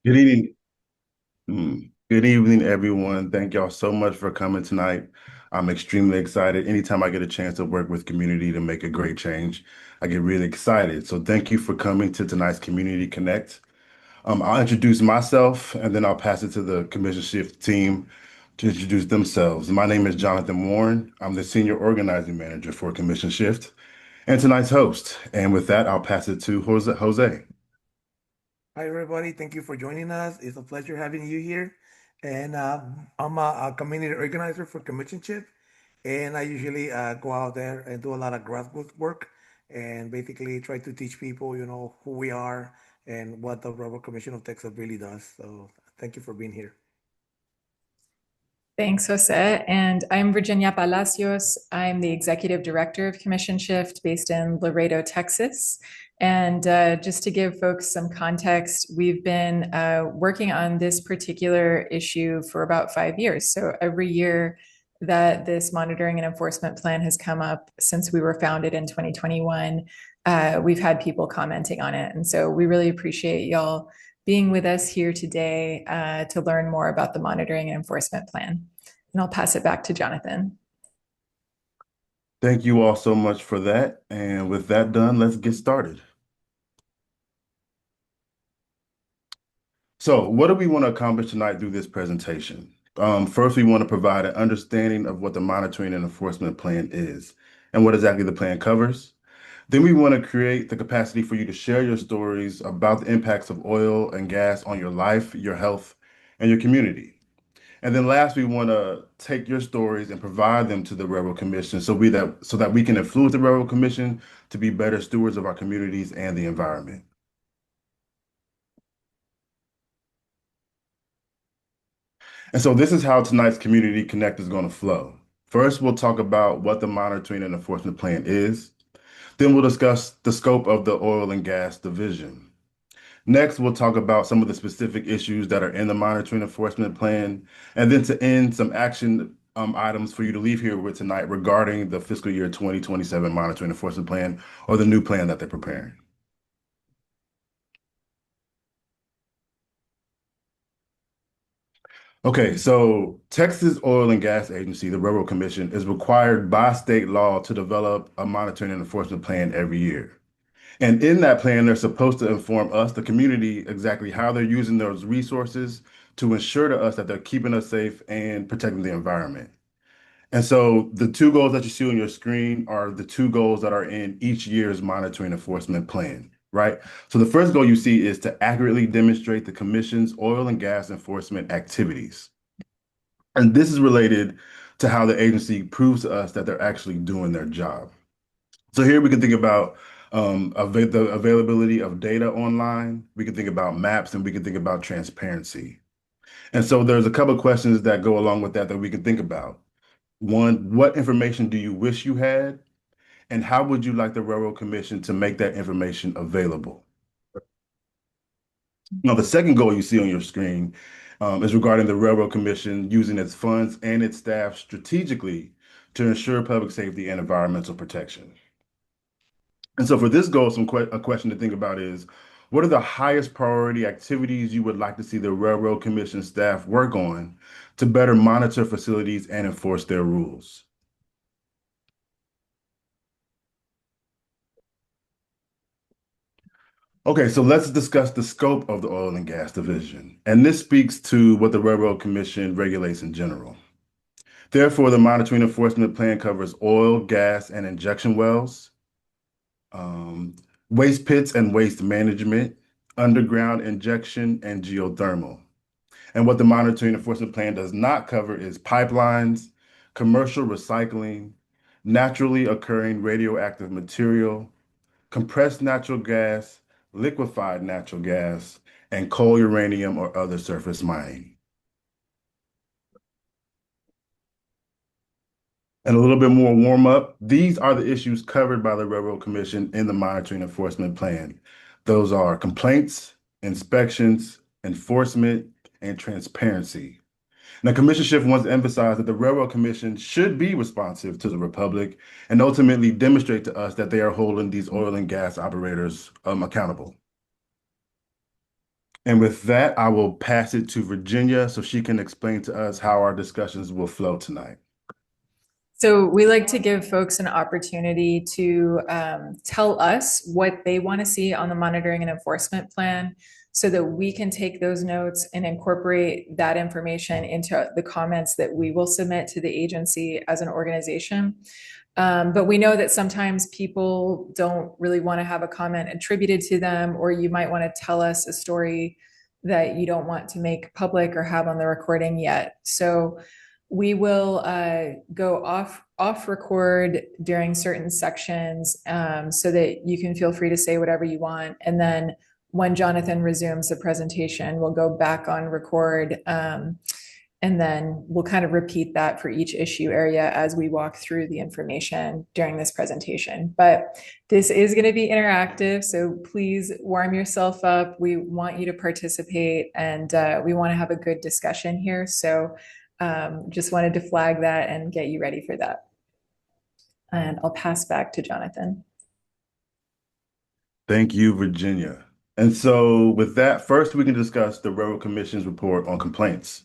Good evening. Good evening, everyone. Thank y'all so much for coming tonight. I'm extremely excited. Anytime I get a chance to work with community to make a great change, I get really excited. So thank you for coming to tonight's Community Connect. I'll introduce myself and then I'll pass it to the Commission Shift team to introduce themselves. My name is Jonathan Warren. I'm the Senior Organizing Manager for Commission Shift and tonight's host. And with that, I'll pass it to Jose. Hi, everybody. Thank you for joining us. It's a pleasure having you here. And I'm a community organizer for Commission Chip. And I usually go out there and do a lot of grassroots work and basically try to teach people, who we are and what the Rubber Commission of Texas really does. So thank you for being here. Thanks, Jose. And I'm Virginia Palacios. I'm the executive director of Commission Shift based in Laredo, Texas. And just to give folks some context, we've been working on this particular issue for about 5 years. So every year that this monitoring and enforcement plan has come up since we were founded in 2021, we've had people commenting on it. And so we really appreciate y'all being with us here today to learn more about the monitoring and enforcement plan. And I'll pass it back to Jonathan. Thank you all so much for that. And with that done, let's get started. So, what do we want to accomplish tonight through this presentation? First, we want to provide an understanding of what the monitoring and enforcement plan is and what exactly the plan covers. Then we want to create the capacity for you to share your stories about the impacts of oil and gas on your life, your health, and your community. And then last, we want to take your stories and provide them to the Railroad Commission so that we can influence the Railroad Commission to be better stewards of our communities and the environment. And so this is how tonight's Community Connect is going to flow. First, we'll talk about what the monitoring and enforcement plan is. Then we'll discuss the scope of the oil and gas division. Next, we'll talk about some of the specific issues that are in the monitoring enforcement plan. And then to end, some action items for you to leave here with tonight regarding the fiscal year 2027 monitoring enforcement plan or the new plan that they're preparing. Okay, so Texas Oil and Gas Agency, the Railroad Commission, is required by state law to develop a monitoring and enforcement plan every year. And in that plan, they're supposed to inform us, the community, exactly how they're using those resources to ensure to us that they're keeping us safe and protecting the environment. And so the two goals that you see on your screen are the two goals that are in each year's monitoring enforcement plan, right? So the first goal you see is to accurately demonstrate the commission's oil and gas enforcement activities. And this is related to how the agency proves to us that they're actually doing their job. So here we can think about the availability of data online. We can think about maps and we can think about transparency. And so there's a couple of questions that go along with that we can think about. One, what information do you wish you had? And how would you like the Railroad Commission to make that information available? Now, the second goal you see on your screen is regarding the Railroad Commission using its funds and its staff strategically to ensure public safety and environmental protection. And so for this goal, a question to think about is, what are the highest priority activities you would like to see the Railroad Commission staff work on to better monitor facilities and enforce their rules? Okay, so let's discuss the scope of the oil and gas division. And this speaks to what the Railroad Commission regulates in general. Therefore, the monitoring enforcement plan covers oil, gas, and injection wells, um, waste pits and waste management, underground injection, and geothermal. And what the monitoring enforcement plan does not cover is pipelines, commercial recycling, naturally occurring radioactive material, compressed natural gas, liquefied natural gas, and coal, uranium, or other surface mining. And a little bit more warm up. These are the issues covered by the Railroad Commission in the monitoring enforcement plan. Those are complaints, inspections, enforcement, and transparency. Now, Commission Shift wants to emphasize that the Railroad Commission should be responsive to the Republic and ultimately demonstrate to us that they are holding these oil and gas operators accountable. And with that, I will pass it to Virginia so she can explain to us how our discussions will flow tonight. So we like to give folks an opportunity to tell us what they want to see on the monitoring and enforcement plan so that we can take those notes and incorporate that information into the comments that we will submit to the agency as an organization. But we know that sometimes people don't really want to have a comment attributed to them, or you might want to tell us a story that you don't want to make public or have on the recording yet. So we will go off record during certain sections so that you can feel free to say whatever you want. And then when Jonathan resumes the presentation, we'll go back on record. And then we'll kind of repeat that for each issue area as we walk through the information during this presentation. But this is going to be interactive, so please warm yourself up. We want you to participate, and we want to have a good discussion here. So just wanted to flag that and get you ready for that. And I'll pass back to Jonathan. Thank you, Virginia. And so with that, first we can discuss the Railroad Commission's report on complaints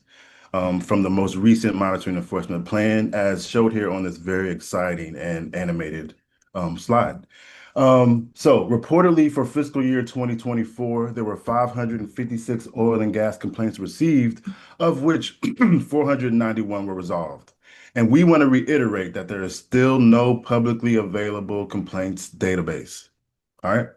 from the most recent monitoring enforcement plan, as showed here on this very exciting and animated slide. So reportedly for fiscal year 2024, there were 556 oil and gas complaints received, of which 491 were resolved. And we want to reiterate that there is still no publicly available complaints database. All right.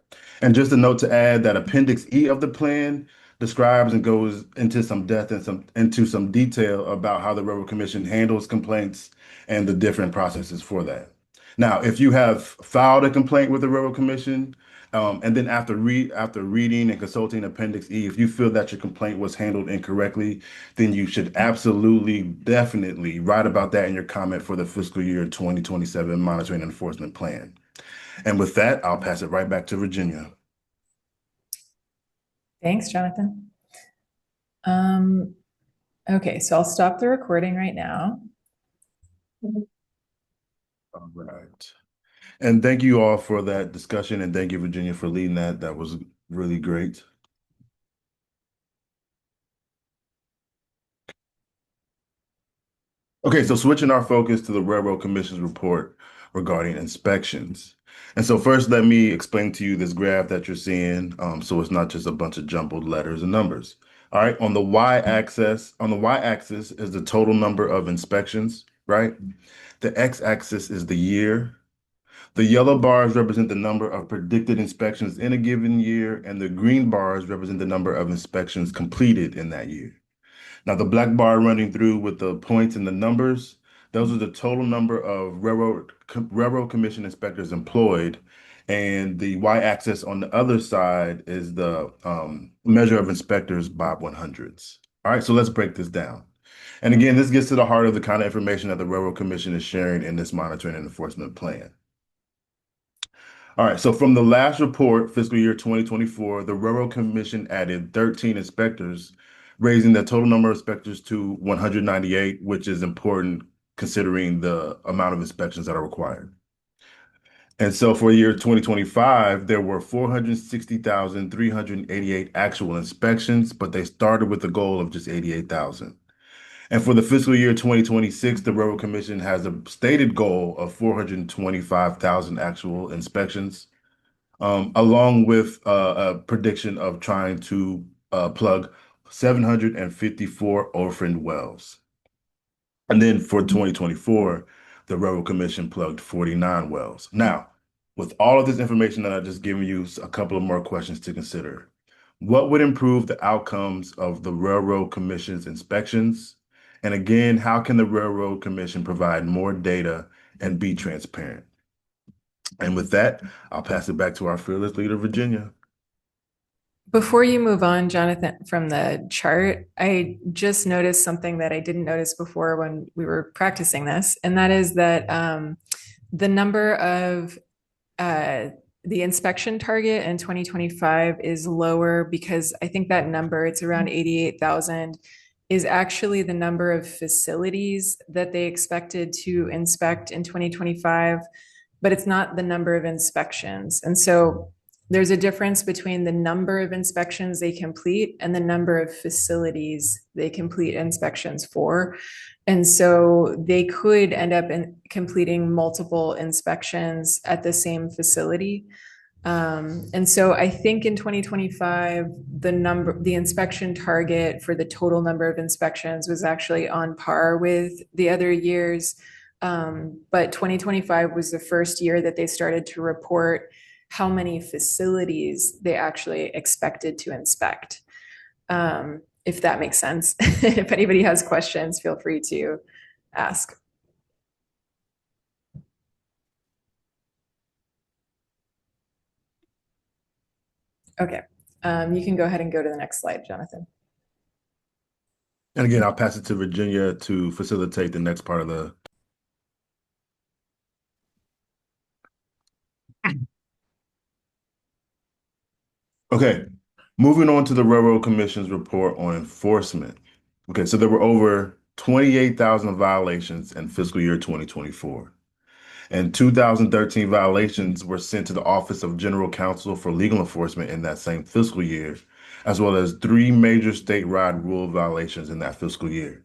And just a note to add that Appendix E of the plan describes and goes into some depth and into some detail about how the Railroad Commission handles complaints and the different processes for that. Now, if you have filed a complaint with the Railroad Commission, and then after reading and consulting Appendix E, if you feel that your complaint was handled incorrectly, then you should absolutely, definitely write about that in your comment for the fiscal year 2027 monitoring and enforcement plan. And with that, I'll pass it right back to Virginia. Thanks, Jonathan. Okay, so I'll stop the recording right now. All right. And thank you all for that discussion, and thank you, Virginia, for leading that. That was really great. Okay, so switching our focus to the Railroad Commission's report regarding inspections. And so first, let me explain to you this graph that you're seeing, so it's not just a bunch of jumbled letters and numbers. All right, on the y-axis is the total number of inspections, right? The x-axis is the year. The yellow bars represent the number of predicted inspections in a given year, and the green bars represent the number of inspections completed in that year. Now, the black bar running through with the points and the numbers, those are the total number of Railroad Commission inspectors employed, and the y-axis on the other side is the measure of inspectors by 100s. All right, so let's break this down. And again, this gets to the heart of the kind of information that the Railroad Commission is sharing in this monitoring and enforcement plan. All right, so from the last report, fiscal year 2024, the Railroad Commission added 13 inspectors, raising the total number of inspectors to 198, which is important considering the amount of inspections that are required. And so for year 2025, there were 460,388 actual inspections, but they started with a goal of just 88,000. And for the fiscal year 2026, the Railroad Commission has a stated goal of 425,000 actual inspections, along with a prediction of trying to plug 754 orphaned wells. And then for 2024, the Railroad Commission plugged 49 wells. Now, with all of this information that I've just given you, a couple of more questions to consider. What would improve the outcomes of the Railroad Commission's inspections? And again, how can the Railroad Commission provide more data and be transparent? And with that, I'll pass it back to our fearless leader, Virginia. Before you move on, Jonathan, from the chart, I just noticed something that I didn't notice before when we were practicing this, and that is that the number of the inspection target in 2025 is lower because I think that number, it's around 88,000, is actually the number of facilities that they expected to inspect in 2025, but it's not the number of inspections. And so there's a difference between the number of inspections they complete and the number of facilities they complete inspections for. And so they could end up completing multiple inspections at the same facility. And so I think in 2025, the inspection target for the total number of inspections was actually on par with the other years. But 2025 was the first year that they started to report how many facilities they actually expected to inspect. If that makes sense. If anybody has questions, feel free to ask. Okay, you can go ahead and go to the next slide, Jonathan. And again, I'll pass it to Virginia to facilitate the next part of the. Okay, moving on to the Railroad Commission's report on enforcement. Okay, so there were over 28,000 violations in fiscal year 2024. And 2013 violations were sent to the Office of General Counsel for Legal Enforcement in that same fiscal year, as well as 3 major statewide rule violations in that fiscal year.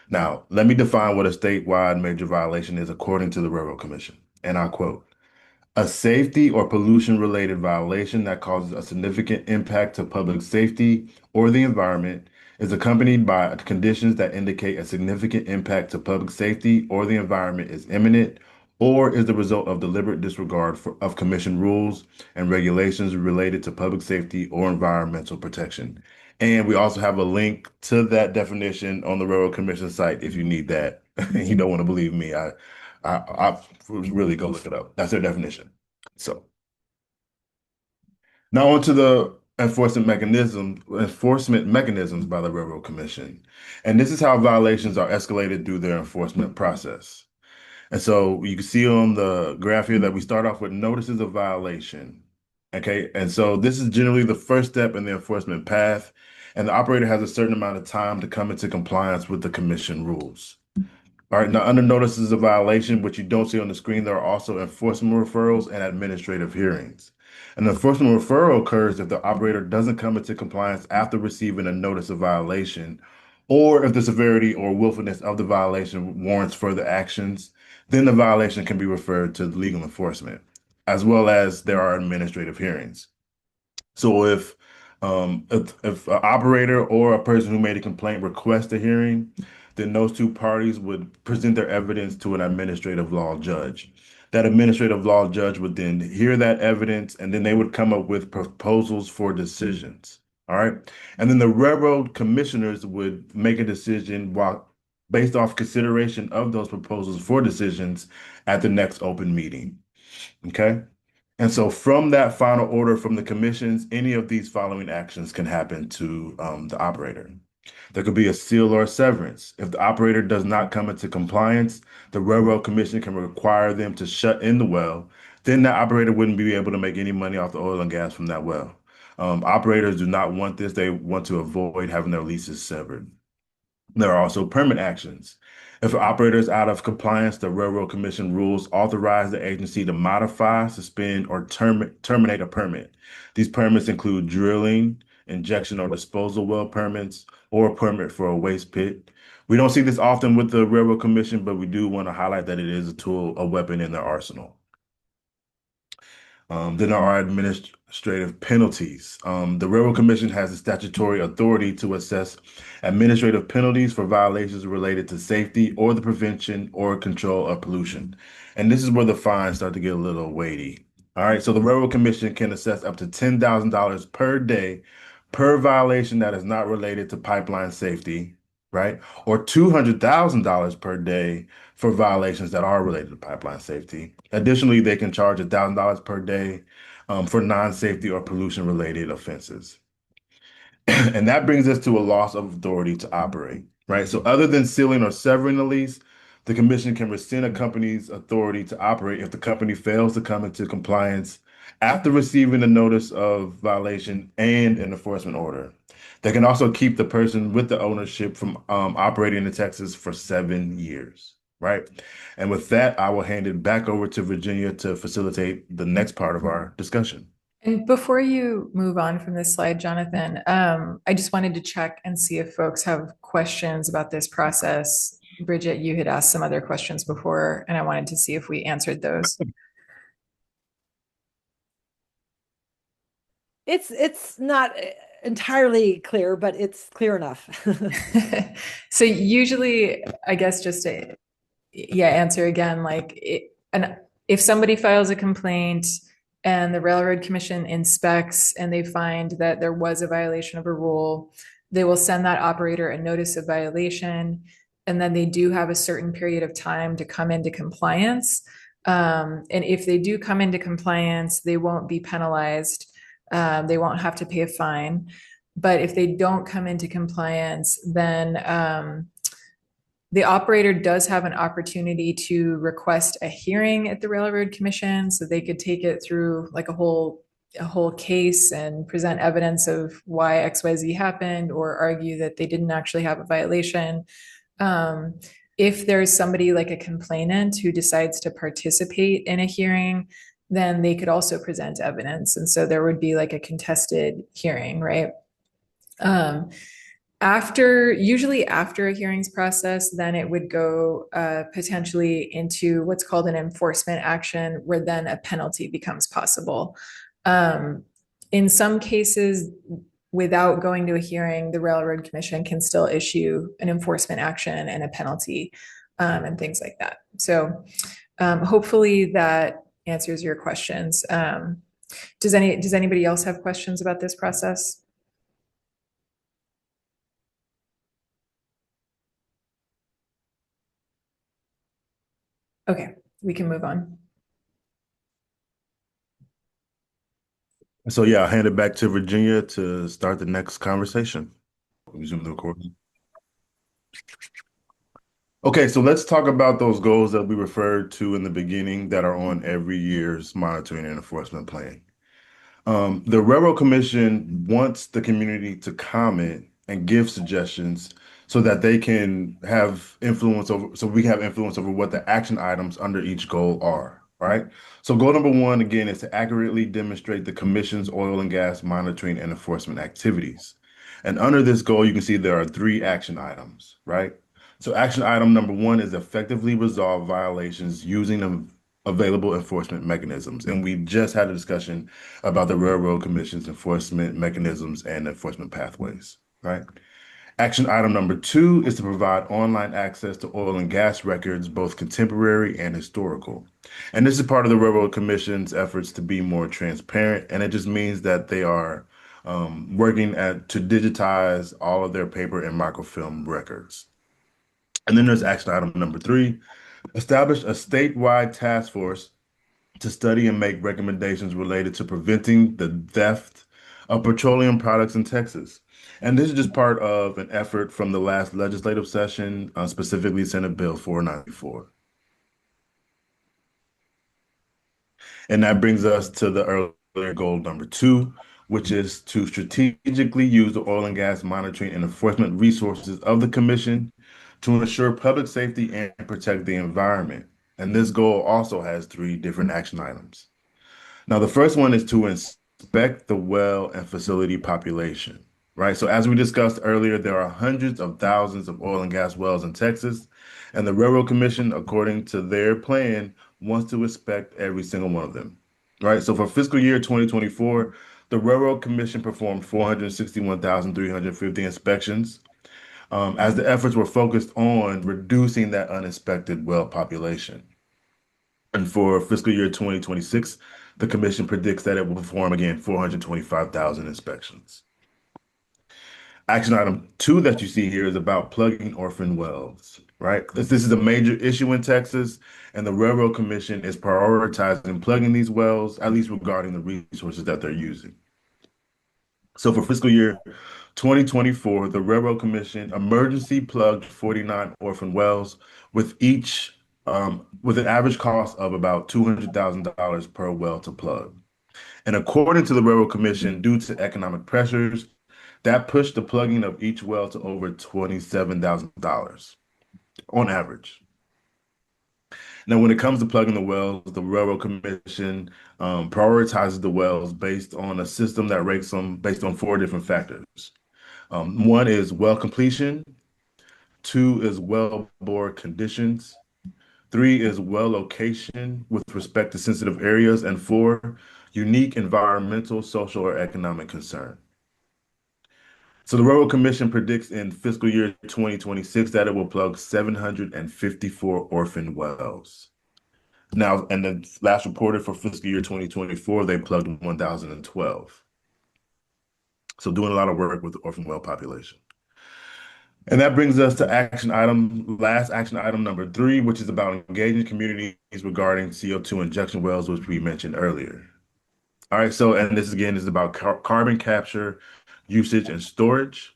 Now, let me define what a statewide major violation is according to the Railroad Commission. And I quote, a safety or pollution-related violation that causes a significant impact to public safety or the environment is accompanied by conditions that indicate a significant impact to public safety or the environment is imminent or is the result of deliberate disregard of commission rules and regulations related to public safety or environmental protection. And we also have a link to that definition on the Railroad Commission site if you need that. You don't want to believe me. I really go look it up. That's their definition. So now on to the enforcement mechanisms by the Railroad Commission. And this is how violations are escalated through their enforcement process. And so you can see on the graph here that we start off with notices of violation. Okay, and so this is generally the first step in the enforcement path, and the operator has a certain amount of time to come into compliance with the commission rules. All right, now under notices of violation, which you don't see on the screen, there are also enforcement referrals and administrative hearings. An enforcement referral occurs if the operator doesn't come into compliance after receiving a notice of violation, or if the severity or willfulness of the violation warrants further actions, then the violation can be referred to legal enforcement, as well as there are administrative hearings. So if an operator or a person who made a complaint requests a hearing, then those two parties would present their evidence to an administrative law judge. That administrative law judge would then hear that evidence, and then they would come up with proposals for decisions. All right. And then the railroad commissioners would make a decision based off consideration of those proposals for decisions at the next open meeting. Okay. And so from that final order from the commissions, any of these following actions can happen to the operator. There could be a seal or a severance. If the operator does not come into compliance, the Railroad Commission can require them to shut in the well. Then the operator wouldn't be able to make any money off the oil and gas from that well. Operators do not want this. They want to avoid having their leases severed. There are also permit actions. If an operator is out of compliance, the Railroad Commission rules authorize the agency to modify, suspend, or terminate a permit. These permits include drilling, injection or disposal well permits, or a permit for a waste pit. We don't see this often with the Railroad Commission, but we do want to highlight that it is a tool, a weapon in their arsenal. Then there are administrative penalties. The Railroad Commission has the statutory authority to assess administrative penalties for violations related to safety or the prevention or control of pollution. And this is where the fines start to get a little weighty. All right, so the Railroad Commission can assess up to $10,000 per day per violation that is not related to pipeline safety, right? Or $200,000 per day for violations that are related to pipeline safety. Additionally, they can charge $1,000 per day for non-safety or pollution-related offenses. And that brings us to a loss of authority to operate, right? So other than sealing or severing the lease, the commission can rescind a company's authority to operate if the company fails to come into compliance after receiving a notice of violation and an enforcement order. They can also keep the person with the ownership from operating in Texas for 7 years, right? And with that, I will hand it back over to Virginia to facilitate the next part of our discussion. And before you move on from this slide, Jonathan, I just wanted to check and see if folks have questions about this process. Bridget, you had asked some other questions before, and I wanted to see if we answered those. It's not entirely clear, but it's clear enough. So usually, I guess just to answer again, and if somebody files a complaint and the Railroad Commission inspects and they find that there was a violation of a rule, they will send that operator a notice of violation, and then they do have a certain period of time to come into compliance. And if they do come into compliance, they won't be penalized. They won't have to pay a fine. But if they don't come into compliance, then the operator does have an opportunity to request a hearing at the Railroad Commission, so they could take it through like a whole case and present evidence of why XYZ happened, or argue that they didn't actually have a violation. If there's somebody like a complainant who decides to participate in a hearing, then they could also present evidence. And so there would be like a contested hearing, right? Usually after a hearings process, then it would go potentially into what's called an enforcement action, where then a penalty becomes possible. In some cases, without going to a hearing, the Railroad Commission can still issue an enforcement action and a penalty, and things like that. So hopefully that answers your questions. Does anybody else have questions about this process? Okay, we can move on. So yeah, I'll hand it back to Virginia to start the next conversation. Resume the recording. Okay, so let's talk about those goals that we referred to in the beginning that are on every year's monitoring and enforcement plan. The Railroad Commission wants the community to comment and give suggestions so that they can have influence over, so we have influence over what the action items under each goal are, right? So goal number one, again, is to accurately demonstrate the commission's oil and gas monitoring and enforcement activities. And under this goal, you can see there are 3 action items, right? So action item number one is effectively resolve violations using available enforcement mechanisms. And we just had a discussion about the Railroad Commission's enforcement mechanisms and enforcement pathways, right? Action item number 2 is to provide online access to oil and gas records, both contemporary and historical. And this is part of the Railroad Commission's efforts to be more transparent. And it just means that they are working to digitize all of their paper and microfilm records. And then there's action item number 3, establish a statewide task force to study and make recommendations related to preventing the theft of petroleum products in Texas. And this is just part of an effort from the last legislative session, specifically Senate Bill 494. And that brings us to the earlier goal number 2, which is to strategically use the oil and gas monitoring and enforcement resources of the commission to ensure public safety and protect the environment. And this goal also has 3 different action items. Now, the first one is to inspect the well and facility population, right? So as we discussed earlier, there are hundreds of thousands of oil and gas wells in Texas, and the Railroad Commission, according to their plan, wants to inspect every single one of them, right? So for fiscal year 2024, the Railroad Commission performed 461,350 inspections, as the efforts were focused on reducing that uninspected well population. And for fiscal year 2026, the commission predicts that it will perform again 425,000 inspections. Action item 2 that you see here is about plugging orphan wells, right? This is a major issue in Texas, and the Railroad Commission is prioritizing plugging these wells, at least regarding the resources that they're using. So for fiscal year 2024, the Railroad Commission emergency plugged 49 orphan wells with an average cost of about $200,000 per well to plug. And according to the Railroad Commission, due to economic pressures, that pushed the plugging of each well to over $27,000 on average. Now, when it comes to plugging the wells, the Railroad Commission prioritizes the wells based on a system that ranks them based on four different factors. One is well completion, two is well bore conditions, three is well location with respect to sensitive areas, and four, unique environmental, social, or economic concern. So the Railroad Commission predicts in fiscal year 2026 that it will plug 754 orphan wells. Now, and the last reported for fiscal year 2024, they plugged 1,012. So doing a lot of work with the orphan well population. And that brings us to last action item number 3, which is about engaging communities regarding CO2 injection wells, which we mentioned earlier. All right, so, and this again is about carbon capture, usage, and storage.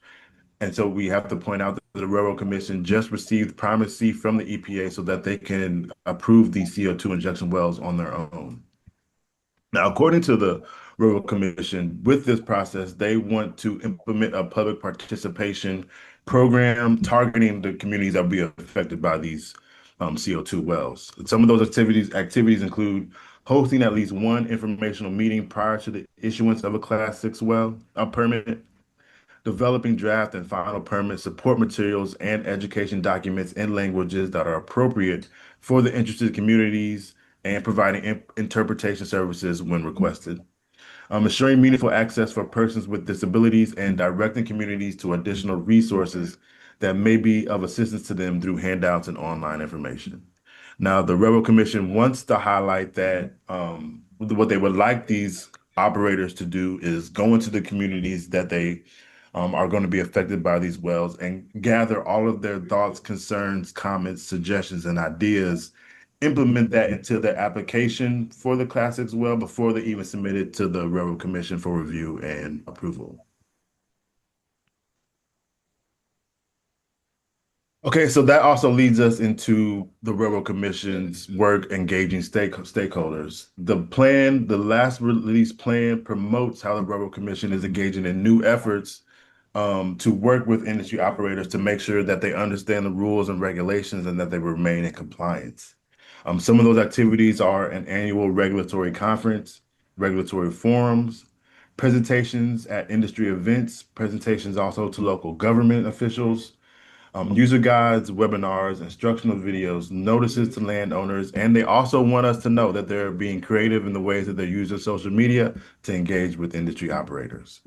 And so we have to point out that the Railroad Commission just received primacy from the EPA so that they can approve these CO2 injection wells on their own. Now, according to the Railroad Commission, with this process, they want to implement a public participation program targeting the communities that will be affected by these CO2 wells. Some of those activities include hosting at least one informational meeting prior to the issuance of a Class 6 well permit, developing draft and final permit support materials and education documents in languages that are appropriate for the interested communities, and providing interpretation services when requested. Ensuring meaningful access for persons with disabilities and directing communities to additional resources that may be of assistance to them through handouts and online information. Now, the Railroad Commission wants to highlight that what they would like these operators to do is go into the communities that they are going to be affected by these wells and gather all of their thoughts, concerns, comments, suggestions, and ideas, implement that into their application for the Class 6 well before they even submit it to the Railroad Commission for review and approval. Okay, so that also leads us into the Railroad Commission's work engaging stakeholders. The last release plan promotes how the Railroad Commission is engaging in new efforts to work with industry operators to make sure that they understand the rules and regulations and that they remain in compliance. Some of those activities are an annual regulatory conference, regulatory forums, presentations at industry events, presentations also to local government officials, user guides, webinars, instructional videos, notices to landowners, and they also want us to know that they're being creative in the ways that they're using social media to engage with industry operators.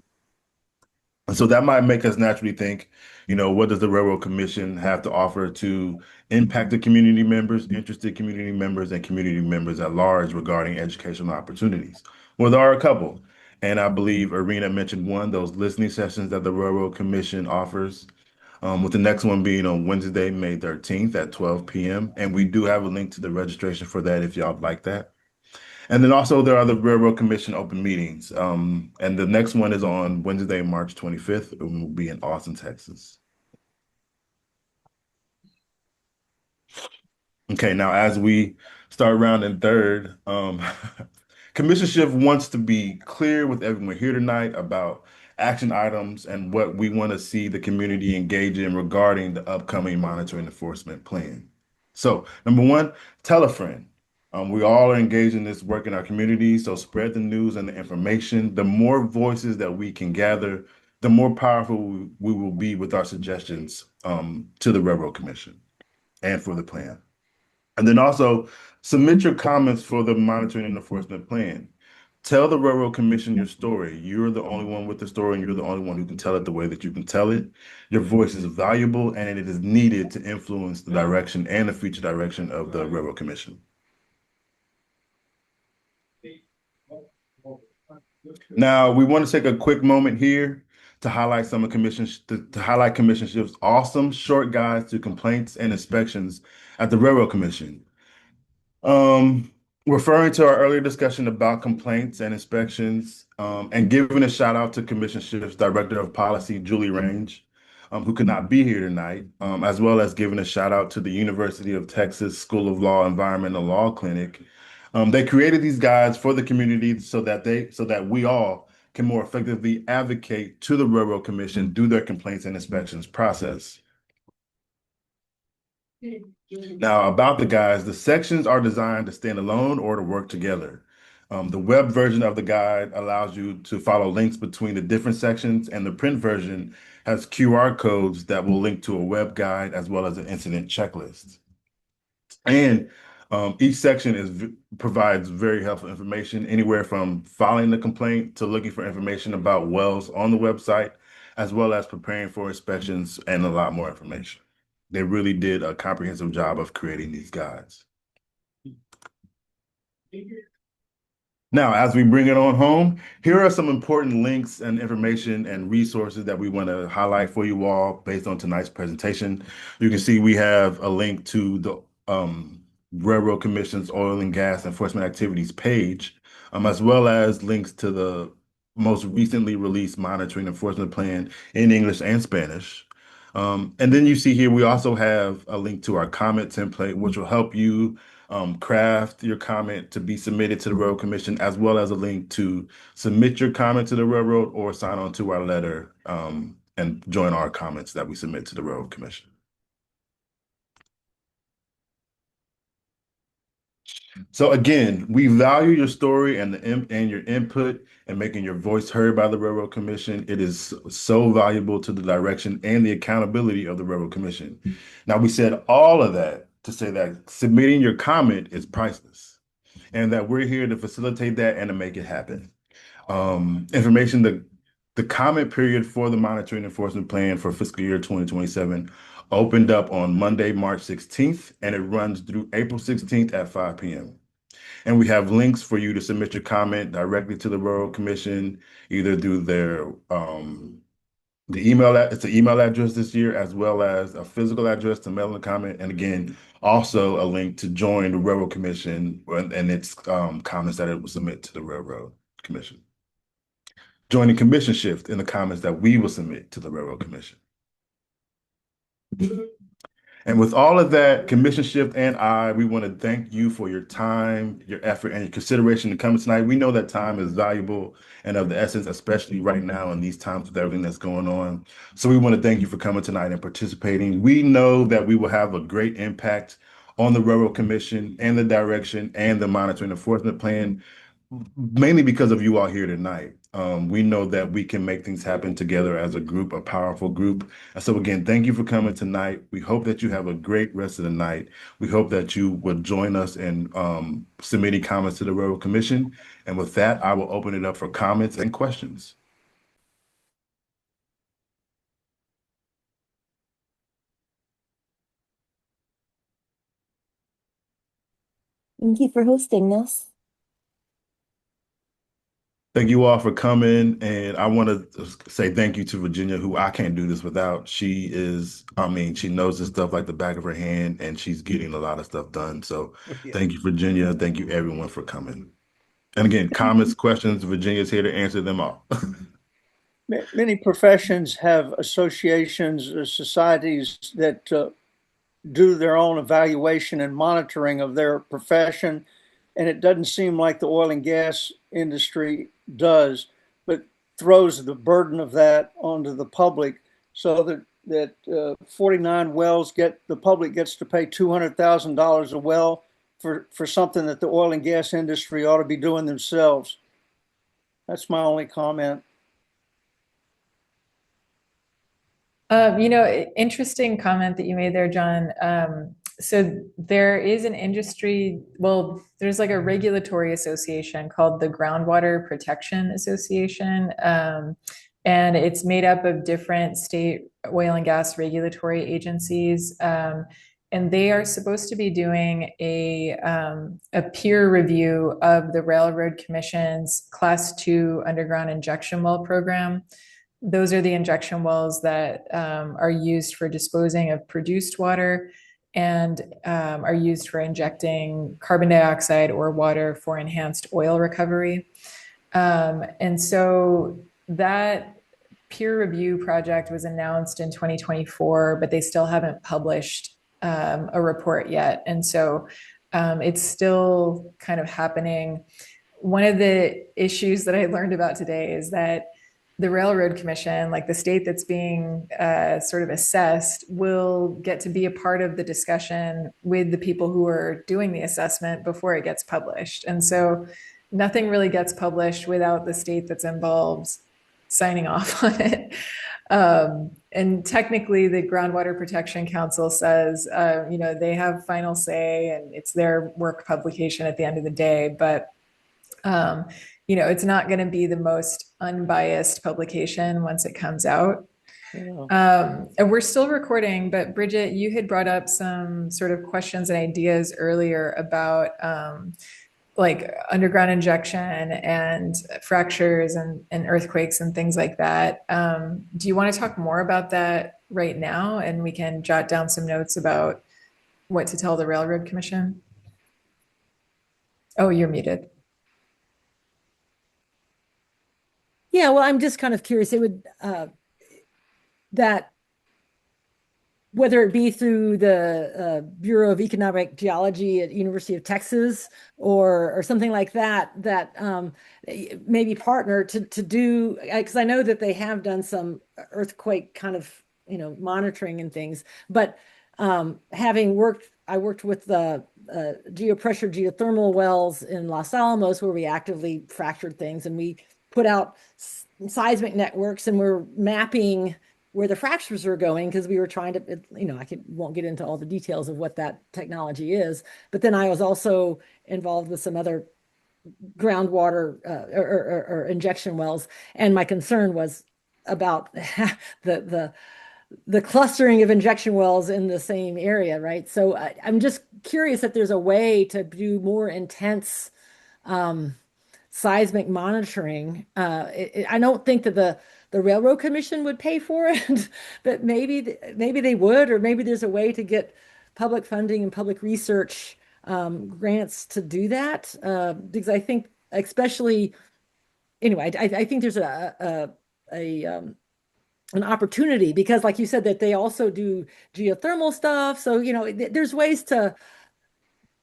And so that might make us naturally think, what does the Railroad Commission have to offer to impact the community members, interested community members, and community members at large regarding educational opportunities? Well, there are a couple. And I believe Irina mentioned one, those listening sessions that the Railroad Commission offers, with the next one being on Wednesday, May 13th at 12 p.m. And we do have a link to the registration for that if y'all would like that. And then also there are the Railroad Commission open meetings. And the next one is on Wednesday, March 25th, and will be in Austin, Texas. Okay, now as we start rounding third, Commissionership wants to be clear with everyone here tonight about action items and what we want to see the community engage in regarding the upcoming monitoring enforcement plan. So, number one, tell a friend. We all are engaged in this work in our community, so spread the news and the information. The more voices that we can gather, the more powerful we will be with our suggestions to the Railroad Commission and for the plan. And then also submit your comments for the monitoring and enforcement plan. Tell the Railroad Commission your story. You're the only one with the story, and you're the only one who can tell it the way that you can tell it. Your voice is valuable, and it is needed to influence the direction and the future direction of the Railroad Commission. Now, we want to take a quick moment here to highlight some of Commissionership's awesome short guides to complaints and inspections at the Railroad Commission. Referring to our earlier discussion about complaints and inspections, and giving a shout out to Commissionership's Director of Policy, Julie Range, who could not be here tonight, as well as giving a shout out to the University of Texas School of Law Environmental Law Clinic. They created these guides for the community so that we all can more effectively advocate to the Railroad Commission through their complaints and inspections process. Now, about the guides, the sections are designed to stand alone or to work together. The web version of the guide allows you to follow links between the different sections, and the print version has QR codes that will link to a web guide as well as an incident checklist. And each section provides very helpful information, anywhere from filing the complaint to looking for information about wells on the website, as well as preparing for inspections and a lot more information. They really did a comprehensive job of creating these guides. Now, as we bring it on home, here are some important links and information and resources that we want to highlight for you all based on tonight's presentation. You can see we have a link to the Railroad Commission's Oil and Gas Enforcement Activities page, as well as links to the most recently released Monitoring Enforcement Plan in English and Spanish. And then you see here, we also have a link to our comment template, which will help you craft your comment to be submitted to the Railroad Commission, as well as a link to submit your comment to the railroad or sign on to our letter and join our comments that we submit to the Railroad Commission. So again, we value your story and your input and making your voice heard by the Railroad Commission. It is so valuable to the direction and the accountability of the Railroad Commission. Now, we said all of that to say that submitting your comment is priceless, and that we're here to facilitate that and to make it happen. The comment period for the Monitoring Enforcement Plan for fiscal year 2027 opened up on Monday, March 16th, and it runs through April 16th at 5 p.m. And we have links for you to submit your comment directly to the Railroad Commission, either through their it's an email address this year, as well as a physical address to mail in a comment. And again, also a link to join the Railroad Commission and its comments that it will submit to the Railroad Commission. Join the Commission Shift in the comments that we will submit to the Railroad Commission. And with all of that, Commission Shift and we want to thank you for your time, your effort, and your consideration to come tonight. We know that time is valuable and of the essence, especially right now in these times with everything that's going on. So we want to thank you for coming tonight and participating. We know that we will have a great impact on the Railroad Commission and the direction and the Monitoring Enforcement Plan, mainly because of you all here tonight. We know that we can make things happen together as a group, a powerful group. And so again, thank you for coming tonight. We hope that you have a great rest of the night. We hope that you will join us in submitting comments to the Railroad Commission. And with that, I will open it up for comments and questions. Thank you for hosting this. Thank you all for coming. And I want to say thank you to Virginia, who I can't do this without. She knows this stuff like the back of her hand, and she's getting a lot of stuff done. So Thank you, Virginia. Thank you, everyone, for coming. And again, comments, questions, Virginia's here to answer them all. Many professions have associations or societies that do their own evaluation and monitoring of their profession. And it doesn't seem like the oil and gas industry does, but throws the burden of that onto the public, so that 49 wells the public gets to pay $200,000 a well for something that the oil and gas industry ought to be doing themselves. That's my only comment. Interesting comment that you made there, John. So there is an industry, there's like a regulatory association called the Groundwater Protection Association. And it's made up of different state oil and gas regulatory agencies. And they are supposed to be doing a peer review of the Railroad Commission's Class 2 underground injection well program. Those are the injection wells that are used for disposing of produced water and are used for injecting carbon dioxide or water for enhanced oil recovery. And so that peer review project was announced in 2024, but they still haven't published a report yet. And so it's still kind of happening. One of the issues that I learned about today is that the Railroad Commission, like the state that's being sort of assessed, will get to be a part of the discussion with the people who are doing the assessment before it gets published. And so nothing really gets published without the state that's involved signing off on it. And technically, the Groundwater Protection Council says, they have final say and it's their work publication at the end of the day. But it's not going to be the most unbiased publication once it comes out. And we're still recording, but Bridget, you had brought up some sort of questions and ideas earlier about like underground injection and fractures and earthquakes and things like that. Do you want to talk more about that right now? And we can jot down some notes about what to tell the Railroad Commission. Oh, you're muted. Yeah, well, I'm just kind of curious. It would that whether it be through the Bureau of Economic Geology at University of Texas or something like that, maybe partner to do, because I know that they have done some earthquake kind of monitoring and things. But I worked with the geopressure geothermal wells in Los Alamos where we actively fractured things, and we put out seismic networks and we're mapping where the fractures are going because we were trying to, won't get into all the details of what that technology is. But then I was also involved with some other groundwater or injection wells, and my concern was about the clustering of injection wells in the same area, right? So I'm just curious if there's a way to do more intense seismic monitoring. I don't think that the Railroad Commission would pay for it, but maybe they would, or maybe there's a way to get public funding and public research grants to do that. Because I think, especially, anyway, I think there's an opportunity because, like you said, that they also do geothermal stuff. So there's ways to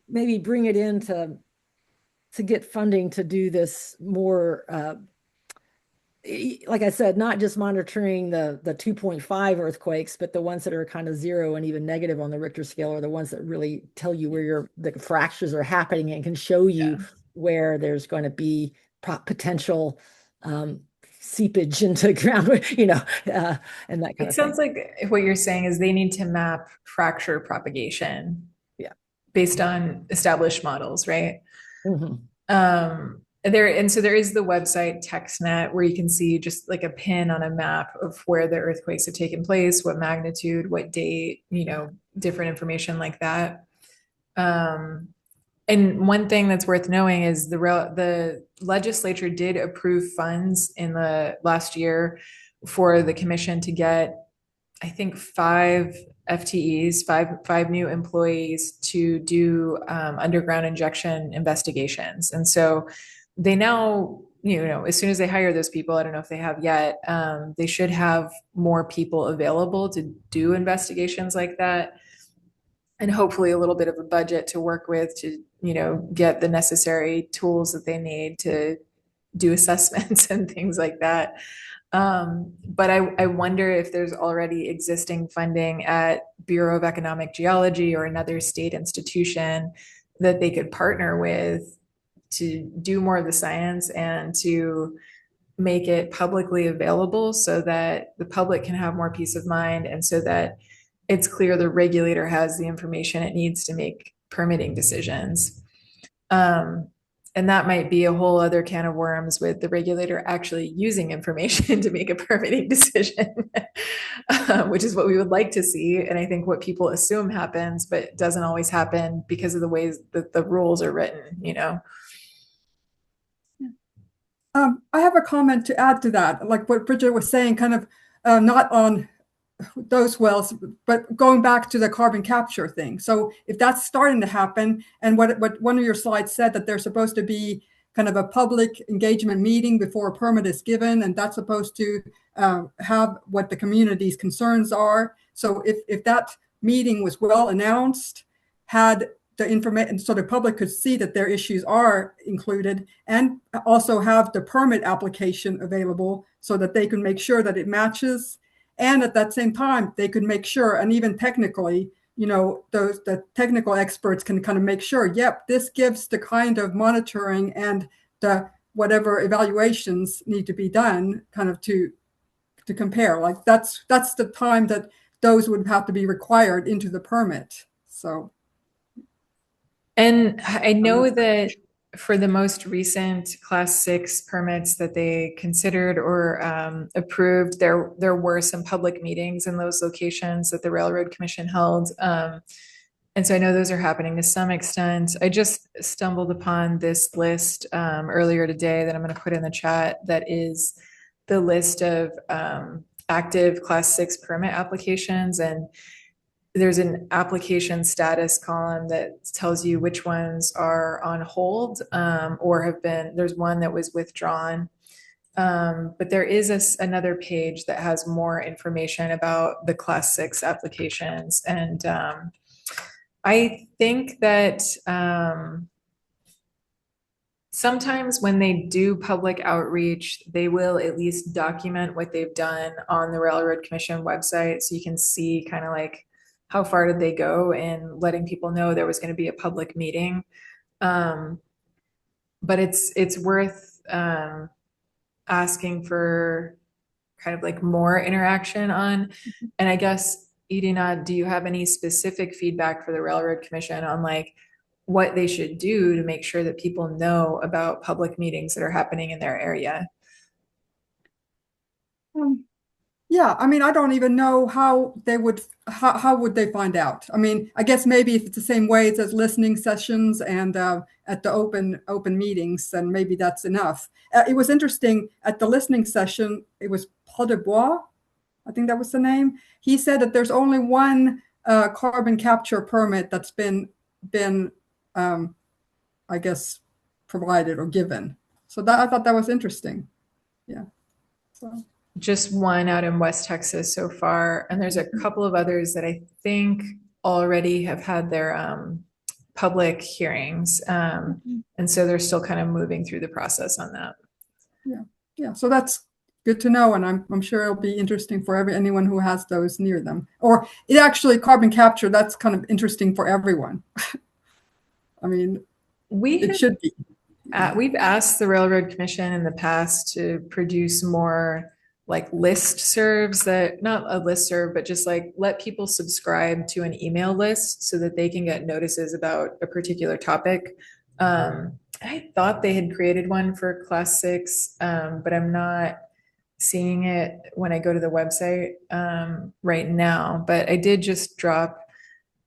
maybe bring it in to get funding to do this more, like I said, not just monitoring the 2.5 earthquakes, but the ones that are kind of 0 and even negative on the Richter scale are the ones that really tell you where the fractures are happening and can show you where there's going to be potential seepage into ground, and that kind of thing. It sounds like what you're saying is they need to map fracture propagation based on established models, right? Mm-hmm. There is the website TextNet where you can see just like a pin on a map of where the earthquakes have taken place, what magnitude, what date, different information like that. And one thing that's worth knowing is the legislature did approve funds in the last year for the commission to get, I think, 5 FTEs, five new employees to do underground injection investigations. And so they now, as soon as they hire those people, I don't know if they have yet, they should have more people available to do investigations like that. And hopefully a little bit of a budget to work with to, get the necessary tools that they need to do assessments and things like that. But I wonder if there's already existing funding at Bureau of Economic Geology or another state institution that they could partner with to do more of the science and to make it publicly available so that the public can have more peace of mind and so that it's clear the regulator has the information it needs to make permitting decisions. And that might be a whole other can of worms with the regulator actually using information to make a permitting decision, which is what we would like to see. And I think what people assume happens, but doesn't always happen because of the ways that the rules are written, I have a comment to add to that, like what Bridget was saying, kind of not on those wells, but going back to the carbon capture thing. So if that's starting to happen, and what one of your slides said that there's supposed to be kind of a public engagement meeting before a permit is given, and that's supposed to have what the community's concerns are. So if that meeting was well announced, had the information so the public could see that their issues are included, and also have the permit application available so that they can make sure that it matches. And at that same time, they could make sure, and even technically, the technical experts can kind of make sure, yep, this gives the kind of monitoring and the whatever evaluations need to be done kind of to compare. Like that's the time that those would have to be required into the permit. So. And I know that for the most recent Class 6 permits that they considered or approved, there were some public meetings in those locations that the Railroad Commission held. And so I know those are happening to some extent. I just stumbled upon this list earlier today that I'm going to put in the chat. That is the list of active Class 6 permit applications, and there's an application status column that tells you which ones are on hold or have been, there's one that was withdrawn. But there is another page that has more information about the Class 6 applications. And I think that sometimes when they do public outreach, they will at least document what they've done on the Railroad Commission website, so you can see kind of like how far did they go in letting people know there was going to be a public meeting. But it's worth asking for kind of like more interaction on. And I guess, Irina, do you have any specific feedback for the Railroad Commission on like what they should do to make sure that people know about public meetings that are happening in their area? Yeah, I mean, I don't even know how they would, how would they find out? I mean, I guess maybe if it's the same way as listening sessions and at the open meetings, then maybe that's enough. It was interesting at the listening session, it was Paul Dubois, I think that was the name. He said that there's only one carbon capture permit that's been I guess, provided or given. So that I thought that was interesting. Yeah. So. Just one out in West Texas so far, and there's a couple of others that I think already have had their public hearings, and so they're still kind of moving through the process on that. Yeah. So that's good to know, and I'm sure it'll be interesting for anyone who has those near them. Or it actually carbon capture, that's kind of interesting for everyone. I mean, it should be. We've asked the Railroad Commission in the past to produce more like list serves, that not a list serve, but just like let people subscribe to an email list so that they can get notices about a particular topic. I thought they had created one for Class 6, but I'm not seeing it when I go to the website right now. But I did just drop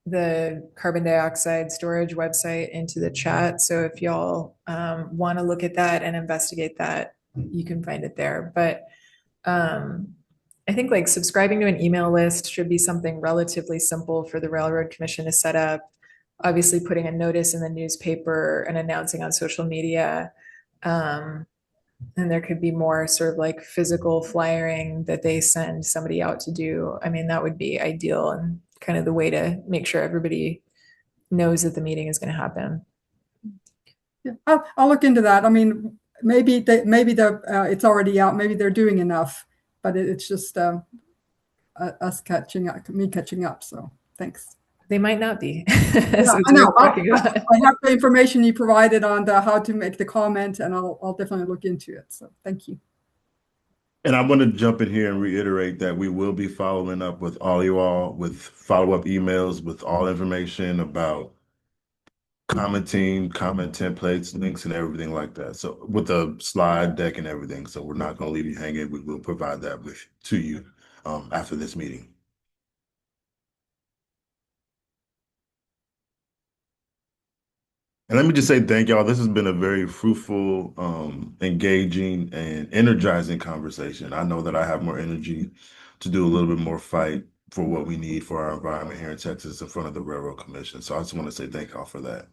the carbon dioxide storage website into the chat. So if y'all want to look at that and investigate that, you can find it there. But I think like subscribing to an email list should be something relatively simple for the Railroad Commission to set up. Obviously putting a notice in the newspaper and announcing on social media. And there could be more sort of like physical flyering that they send somebody out to do. I mean, that would be ideal and kind of the way to make sure everybody knows that the meeting is going to happen. Yeah, I'll look into that. I mean, maybe it's already out. Maybe they're doing enough, but it's just us catching up. So thanks. They might not be. Yeah, I know. I have the information you provided on how to make the comment, and I'll definitely look into it. So thank you. And I want to jump in here and reiterate that we will be following up with all you all with follow-up emails with all information about commenting, comment templates, links, and everything like that. So with a slide deck and everything. So we're not going to leave you hanging. We will provide that to you after this meeting. And let me just say thank y'all. This has been a very fruitful, engaging, and energizing conversation. I know that I have more energy to do a little bit more fight for what we need for our environment here in Texas in front of the Railroad Commission. So I just want to say thank y'all for that.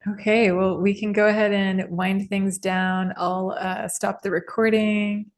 Okay, well, we can go ahead and wind things down. I'll stop the recording.